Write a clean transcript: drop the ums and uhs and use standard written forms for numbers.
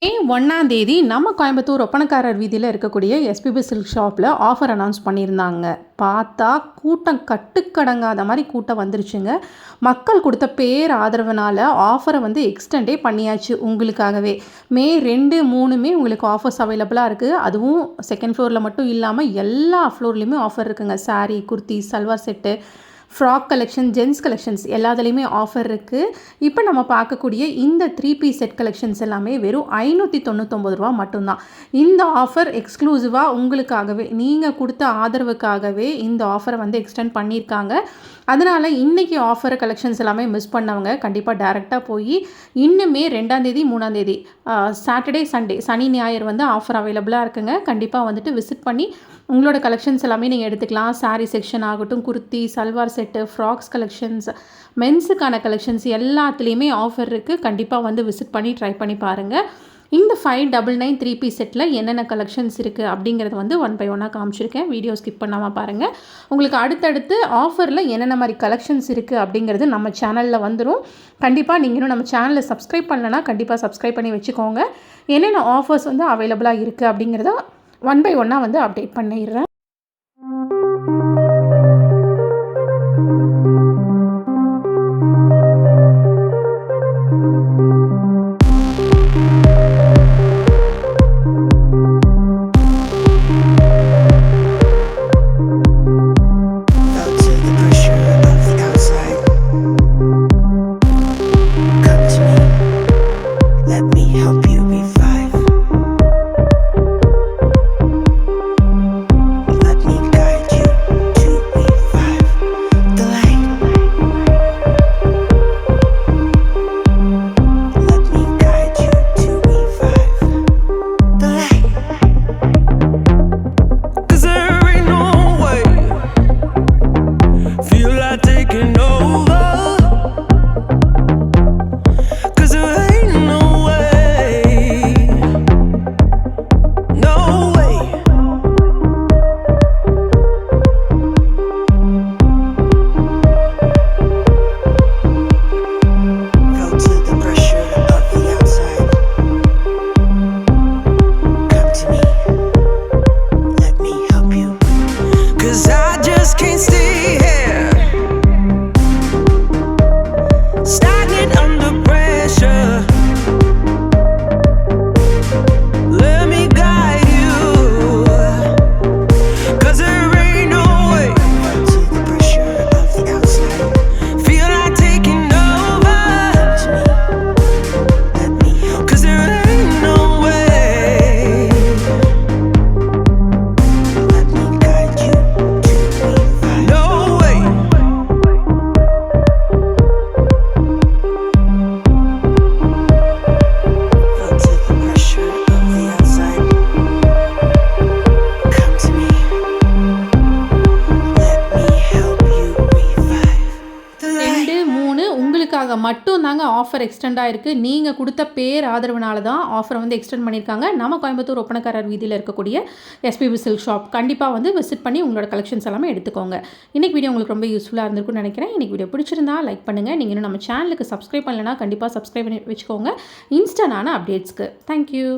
மே 1ஆம் தேதி நம்ம கோயம்புத்தூர் ஒப்பனக்காரர் வீதியில் இருக்கக்கூடிய எஸ்பிபி சில்க் ஷாப்பில் ஆஃபர் அனௌன்ஸ் பண்ணியிருந்தாங்க. பார்த்தா கூட்டம் கட்டுக்கடங்காத மாதிரி கூட்டம் வந்துருச்சுங்க. மக்கள் கொடுத்த பேர் ஆதரவுனால ஆஃபரை எக்ஸ்டெண்டே பண்ணியாச்சு உங்களுக்காகவே. மே 2, 3மே உங்களுக்கு ஆஃபர்ஸ் அவைலபிளாக இருக்குது. அதுவும் செகண்ட் ஃப்ளோரில் மட்டும் இல்லாமல் எல்லா ஃப்ளோர்லேயுமே ஆஃபர் இருக்குங்க. Sari, kurti, salwar set, frock collection, gents collections எல்லாத்துலேயுமே ஆஃபர் இருக்குது. இப்போ நம்ம பார்க்கக்கூடிய இந்த 3 பீஸ் செட் கலெக்ஷன்ஸ் எல்லாமே வெறும் ரூ. 599 மட்டும்தான். இந்த ஆஃபர் எக்ஸ்க்ளூசிவாக உங்களுக்காகவே, நீங்கள் கொடுத்த ஆதரவுக்காகவே இந்த ஆஃபரை எக்ஸ்டெண்ட் பண்ணியிருக்காங்க. அதனால் இன்றைக்கி ஆஃபர் கலெக்ஷன்ஸ் எல்லாமே மிஸ் பண்ணவங்க கண்டிப்பாக டேரெக்டாக போய் இன்னுமே 2ஆம் தேதி, 3ஆம் தேதி சாட்டர்டே, சண்டே, சனி, ஞாயிறு ஆஃபர் அவைலபிளாக இருக்குங்க. கண்டிப்பாக விசிட் பண்ணி உங்களோட கலெக்ஷன்ஸ் எல்லாமே நீங்கள் எடுத்துக்கலாம். சாரீ செக்ஷன் ஆகட்டும், kurti, salwar set, frocks collections, மென்ஸுக்கான கலெக்ஷன்ஸ் எல்லாத்துலேயுமே ஆஃபர் இருக்குது. கண்டிப்பாக விசிட் பண்ணி ட்ரை பண்ணி பாருங்கள். இந்த 599 3 பீஸ் செட்டில் என்னென்ன கலெக்ஷன்ஸ் இருக்குது அப்படிங்கிறது ஒன் பை ஒன்னாக காமிச்சிருக்கேன். வீடியோ ஸ்கிப் பண்ணாமல் பாருங்கள். உங்களுக்கு அடுத்தடுத்து ஆஃபரில் என்னென்ன மாதிரி கலெக்ஷன்ஸ் இருக்குது அப்படிங்கிறது நம்ம சேனலில் வந்துடும். கண்டிப்பாக நீங்கள் இன்னும் நம்ம சேனலை சப்ஸ்கிரைப் பண்ணலன்னா கண்டிப்பாக சப்ஸ்கிரைப் பண்ணி வச்சுக்கோங்க. என்னென்ன ஆஃபர்ஸ் அவைலபிளாக இருக்குது அப்படிங்கிறத ஒன் பை ஒன்னாக அப்டேட் பண்ணிடுறேன். மட்டும் தாங்க ஆஃபர் எக்ஸ்டெண்ட் ஆகிருக்கு. நீங்கள் கொடுத்த பேர் ஆதரவுனால தான் ஆஃபரை எக்ஸ்டெண்ட் பண்ணியிருக்காங்க. நம்ம கோயம்புத்தூர் ஒப்பனக்காரர் வீதியில் இருக்கக்கூடிய எஸ்பிபி சில்க் ஷாப் கண்டிப்பாக விசிட் பண்ணி உங்களோட கலெக்ஷன்ஸ் எல்லாமே எடுத்துக்கோங்க. இன்றைக்கி வீடியோ உங்களுக்கு ரொம்ப யூஸ்ஃபுல்லாக இருந்திருக்குன்னு நினைக்கிறேன். இன்றைக்கி வீடியோ பிடிச்சிருந்தா லைக் பண்ணுங்கள். நீங்கள் இன்னும் நம்ம சேனலுக்கு சப்ஸ்கிரைப் பண்ணலைன்னா கண்டிப்பாக சப்ஸ்கிரைப் பண்ணி வச்சுக்கோங்க இன்ஸ்டன்டான அப்டேட்ஸ்க்கு. தேங்க்யூ.